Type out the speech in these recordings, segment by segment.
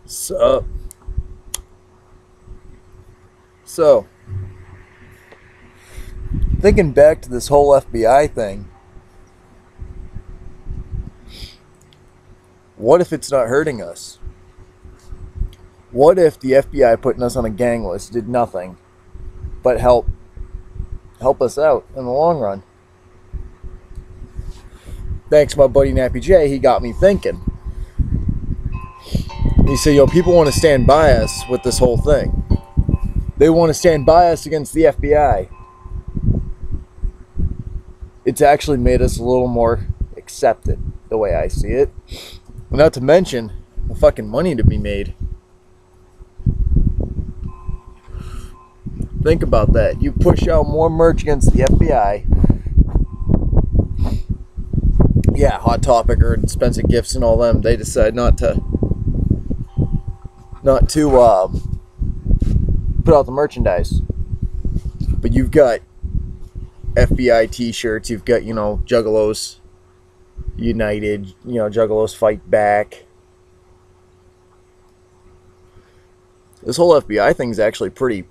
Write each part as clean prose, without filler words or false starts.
So, so, thinking back to this whole FBI thing, what if it's not hurting us? What if the FBI putting us on a gang list did nothing but help us out in the long run? Thanks to my buddy Nappy J, he got me thinking. He said, people want to stand by us with this whole thing. They want to stand by us against the FBI. It's actually made us a little more accepted, the way I see it. Not to mention the fucking money to be made. Think about that. You push out more merch against the FBI. Yeah, Hot Topic or Expensive Gifts and all them, they decide not to put out the merchandise. But you've got FBI t-shirts, you've got, Juggalos United, Juggalos Fight Back. This whole FBI thing is actually pretty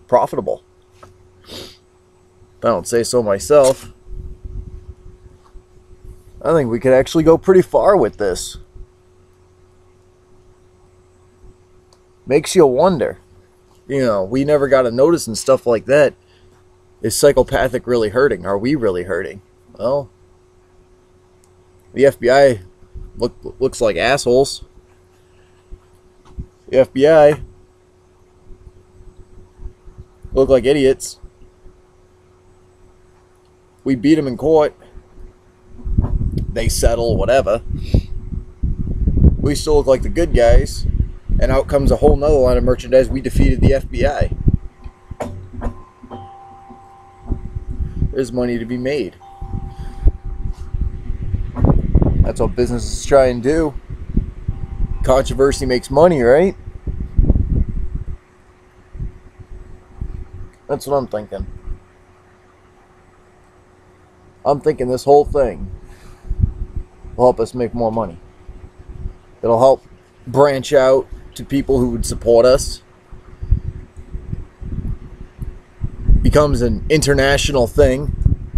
profitable. If I don't say so myself. I think we could actually go pretty far with this. Makes you wonder. We never got a notice and stuff like that. Is psychopathic really hurting? Are we really hurting? Well, the FBI looks like assholes. The FBI look like idiots. We beat them in court. They settle, whatever. We still look like the good guys. And out comes a whole nother line of merchandise. We defeated the FBI. There's money to be made. That's what businesses try and do. Controversy makes money, right? That's what I'm thinking. I'm thinking this whole thing will help us make more money. It'll help branch out to people who would support us. Becomes an international thing.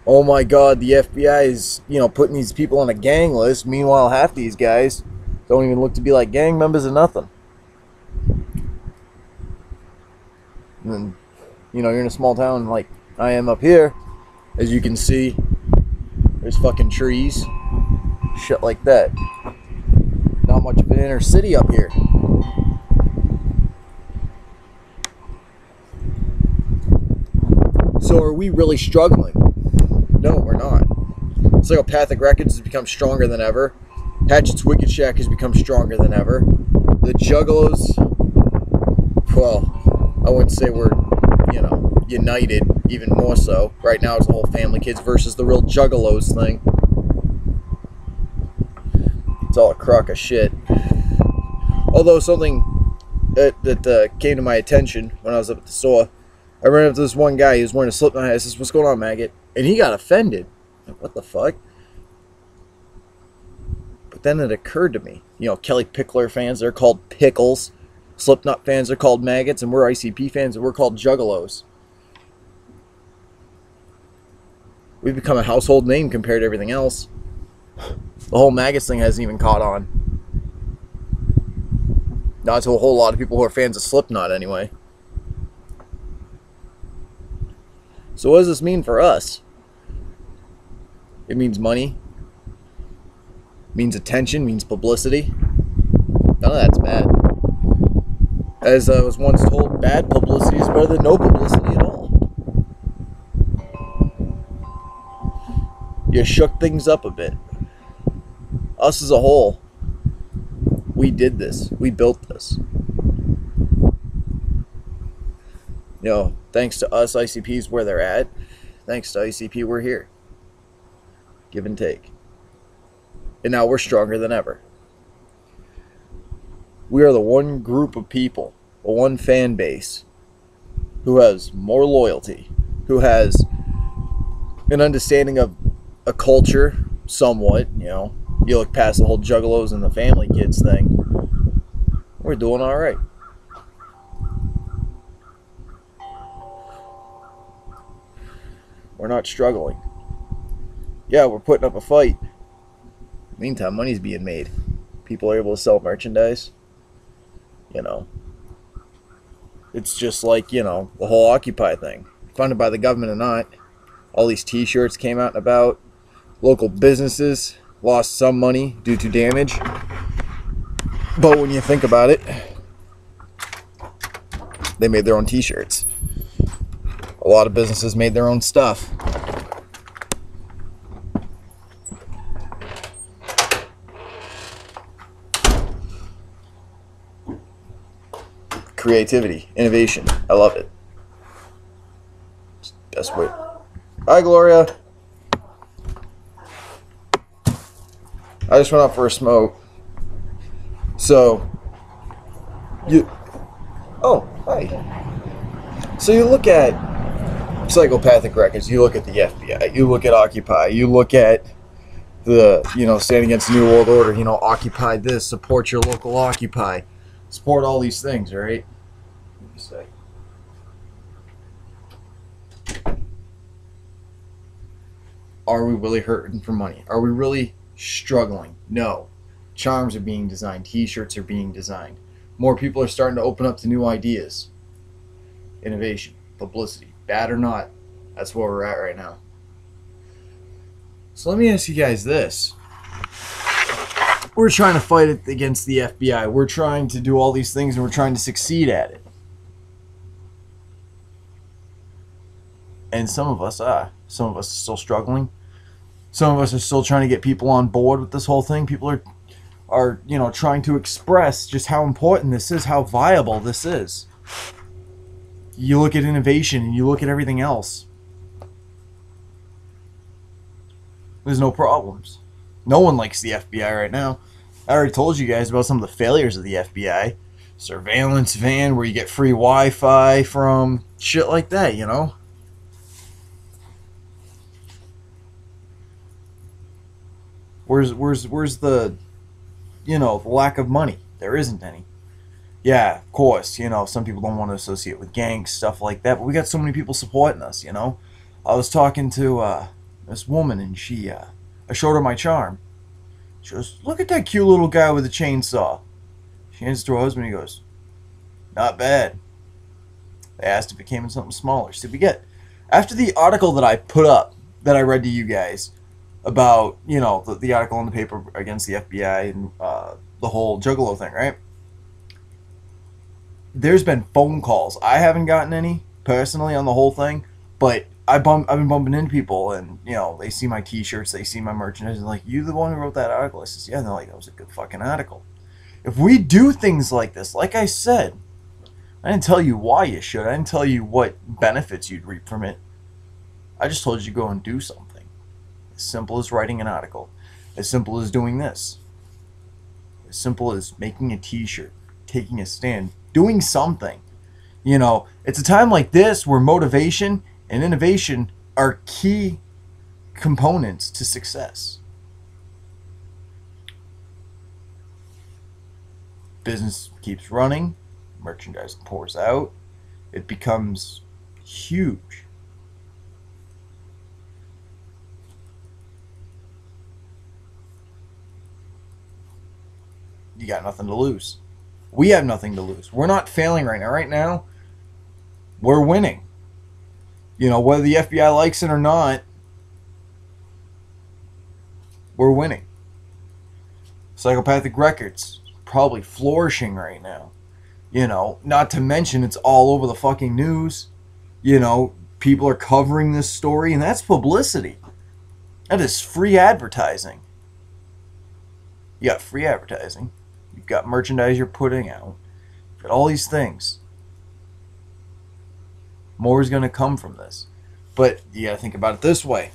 Oh my God, the FBI is, putting these people on a gang list. Meanwhile, half these guys don't even look to be like gang members or nothing. And then, you're in a small town like I am up here. As you can see, there's fucking trees. Shit like that. Not much of an inner city up here. So are we really struggling? No, we're not. Psychopathic Records has become stronger than ever. Hatchet's Wicked Shack has become stronger than ever. The Juggalos, well, I wouldn't say we're, united, even more so. Right now it's the whole Family Kids versus the real Juggalos thing. It's all a crock of shit. Although something that came to my attention when I was up at the store, I ran up to this one guy. He was wearing a Slipknot hat. I says, "What's going on, maggot?" And he got offended. Like, what the fuck? But then it occurred to me, Kelly Pickler fans, they're called pickles. Slipknot fans are called maggots, and we're ICP fans, and we're called juggalos. We've become a household name compared to everything else. The whole maggots thing hasn't even caught on. Not to a whole lot of people who are fans of Slipknot anyway. So what does this mean for us? It means money. It means attention. It means publicity. None of that's bad. As I was once told, bad publicity is better than no publicity at all. You shook things up a bit. Us as a whole, we did this. We built this. Thanks to us, ICP's where they're at. Thanks to ICP, we're here. Give and take. And now we're stronger than ever. We are the one group of people, the one fan base, who has more loyalty, who has an understanding of a culture, somewhat, You look past the whole juggalos and the family kids thing, we're doing all right. We're not struggling. Yeah, we're putting up a fight. Meantime, money's being made. People are able to sell merchandise. You know, it's just like, you know, the whole Occupy thing. Funded by the government or not, all these t-shirts came out and about. Local businesses lost some money due to damage. But when you think about it, they made their own t-shirts. A lot of businesses made their own stuff. Creativity, innovation. I love it. Best way. Hi, Gloria. I just went out for a smoke. So, oh, hi. So you look at psychopathic records, you look at the FBI, you look at Occupy, you look at the, you know, Stand Against the New World Order, you know, Occupy this, support your local Occupy, support all these things, right? Let me say. Are we really hurting for money? Are we really struggling? No. Charms are being designed. T-shirts are being designed. More people are starting to open up to new ideas. Innovation, publicity, bad or not, that's where we're at right now. So let me ask you guys this. We're trying to fight it against the FBI. We're trying to do all these things and we're trying to succeed at it. And some of us are. Some of us are still struggling. Some of us are still trying to get people on board with this whole thing. People are you know, trying to express just how important this is, how viable this is. You look at innovation and you look at everything else. There's no problems. No one likes the FBI right now. I already told you guys about some of the failures of the FBI. Surveillance van where you get free Wi-Fi from. Shit like that, you know? Where's the, you know, the lack of money? There isn't any. Yeah, of course, you know, some people don't want to associate with gangs, stuff like that, but we got so many people supporting us, you know? I was talking to this woman, and I showed her my charm. She goes, look at that cute little guy with a chainsaw. She hands it to her husband, and he goes, not bad. They asked if it came in something smaller. She said, after the article that I put up, that I read to you guys, about, you know, the article in the paper against the FBI and the whole Juggalo thing, right? There's been phone calls. I haven't gotten any, personally, on the whole thing, but I've been bumping into people, and, you know, they see my t-shirts, they see my merchandise, and like, you the one who wrote that article? I says, yeah, and they're like, that was a good fucking article. If we do things like this, like I said, I didn't tell you why you should. I didn't tell you what benefits you'd reap from it. I just told you to go and do something. As simple as writing an article. As simple as doing this. As simple as making a t-shirt. Taking a stand. Doing something. You know, it's a time like this where motivation and innovation are key components to success. Business keeps running. Merchandise pours out. It becomes huge. You got nothing to lose. We have nothing to lose. We're not failing right now. Right now, we're winning. You know, whether the FBI likes it or not, we're winning. Psychopathic Records, probably flourishing right now. You know, not to mention it's all over the fucking news. You know, people are covering this story, and that's publicity. That is free advertising. You got free advertising. You've got merchandise you're putting out. You've got all these things. More is going to come from this. But you got to think about it this way.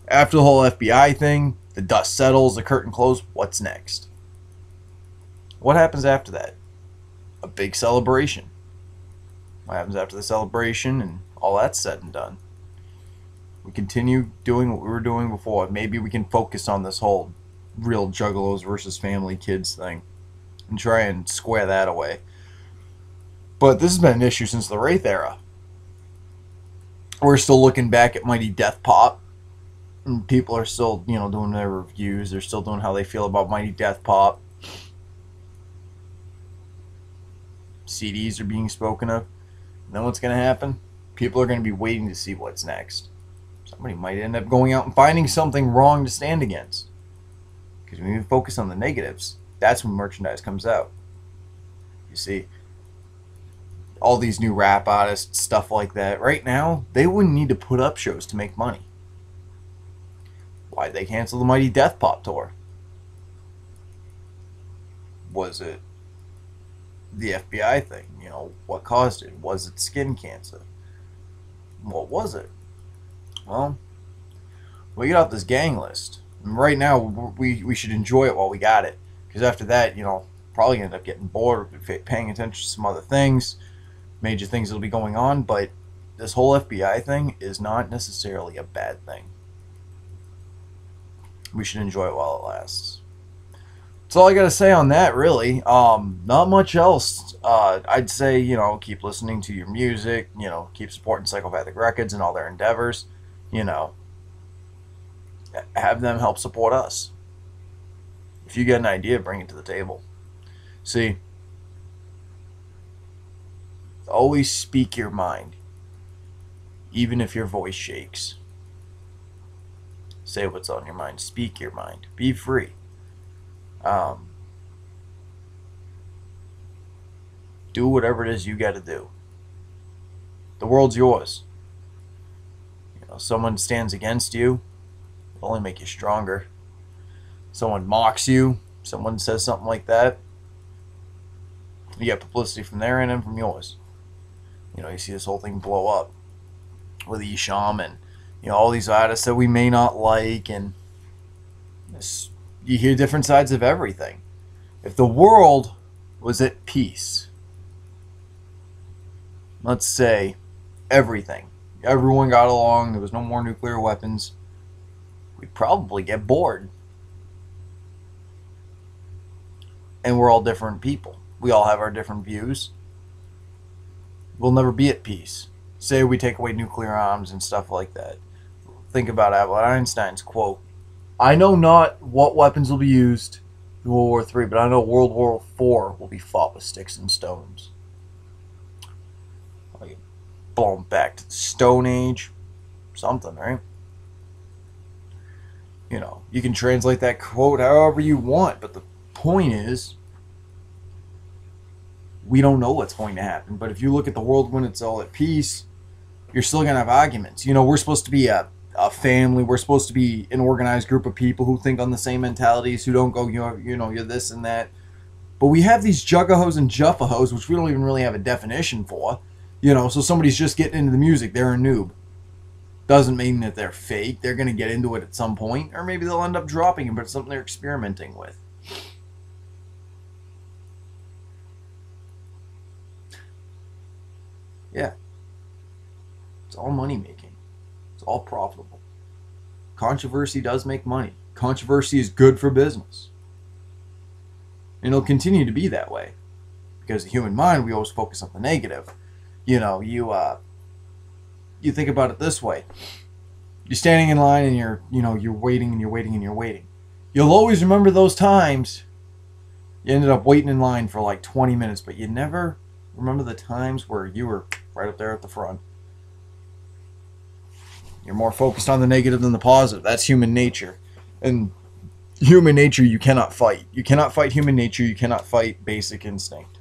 After the whole FBI thing, the dust settles, the curtain closes, what's next? What happens after that? A big celebration. What happens after the celebration and all that's said and done? We continue doing what we were doing before. Maybe we can focus on this whole real juggalos versus family kids thing and try and square that away. But this has been an issue since the Wraith era. We're still looking back at Mighty Death Pop. And people are still, doing their reviews. They're still doing how they feel about Mighty Death Pop. CDs are being spoken of. And then what's going to happen? People are going to be waiting to see what's next. Somebody might end up going out and finding something wrong to stand against. Because when you focus on the negatives, that's when merchandise comes out. You see, all these new rap artists, stuff like that, right now, they wouldn't need to put up shows to make money. Why'd they cancel the Mighty Death Pop tour? Was it the FBI thing? What caused it? Was it skin cancer? What was it? Well, we get off this gang list. And right now, we should enjoy it while we got it. Because after that, probably end up getting bored, paying attention to some other things, major things that'll be going on. But this whole FBI thing is not necessarily a bad thing. We should enjoy it while it lasts. That's all I got to say on that, really. Not much else. I'd say, keep listening to your music, keep supporting Psychopathic Records and all their endeavors, have them help support us. If you get an idea, bring it to the table. See, always speak your mind, even if your voice shakes. Say what's on your mind. Speak your mind. Be free. Do whatever it is you got to do. The world's yours. Someone stands against you, it'll only make you stronger. Someone mocks you, someone says something like that, you get publicity from their end and from yours. You see this whole thing blow up with Esham and all these artists that we may not like, and you hear different sides of everything. If the world was at peace, let's say everyone got along, there was no more nuclear weapons, we'd probably get bored. And we're all different people. We all have our different views. We'll never be at peace. Say we take away nuclear arms and stuff like that. Think about Albert Einstein's quote. I know not what weapons will be used in World War III, but I know World War IV will be fought with sticks and stones. Like, blown back to the Stone Age. Something, right? You can translate that quote however you want, but the point is, we don't know what's going to happen. But if you look at the world when it's all at peace, you're still going to have arguments. We're supposed to be a family. We're supposed to be an organized group of people who think on the same mentalities, who don't go, you're this and that. But we have these juggahos and juffahos, which we don't even really have a definition for. So somebody's just getting into the music. They're a noob. Doesn't mean that they're fake. They're going to get into it at some point. Or maybe they'll end up dropping it, but it's something they're experimenting with. Yeah. It's all money making. It's all profitable. Controversy does make money. Controversy is good for business. And it'll continue to be that way. Because the human mind, we always focus on the negative. You think about it this way. You're standing in line and you're waiting and you're waiting and you're waiting. You'll always remember those times you ended up waiting in line for like 20 minutes, but you never remember the times where you were right up there at the front. You're more focused on the negative than the positive. That's human nature. And human nature you cannot fight. You cannot fight human nature. You cannot fight basic instinct.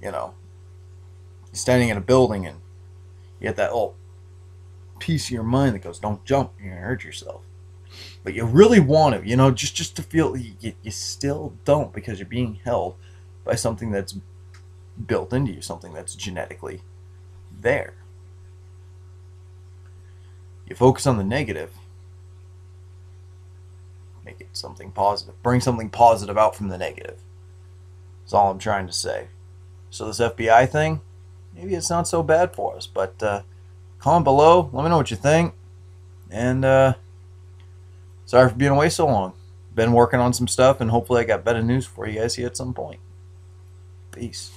You're standing in a building and you get that little piece of your mind that goes, don't jump, you're going to hurt yourself. But you really want to, just to feel, you still don't, because you're being held by something that's built into you, something that's genetically there. You focus on the negative, make it something positive. Bring something positive out from the negative. That's all I'm trying to say. So this FBI thing, maybe it's not so bad for us, but comment below, let me know what you think, and Sorry for being away so long. Been working on some stuff, and hopefully I got better news for you guys here at some point. Peace.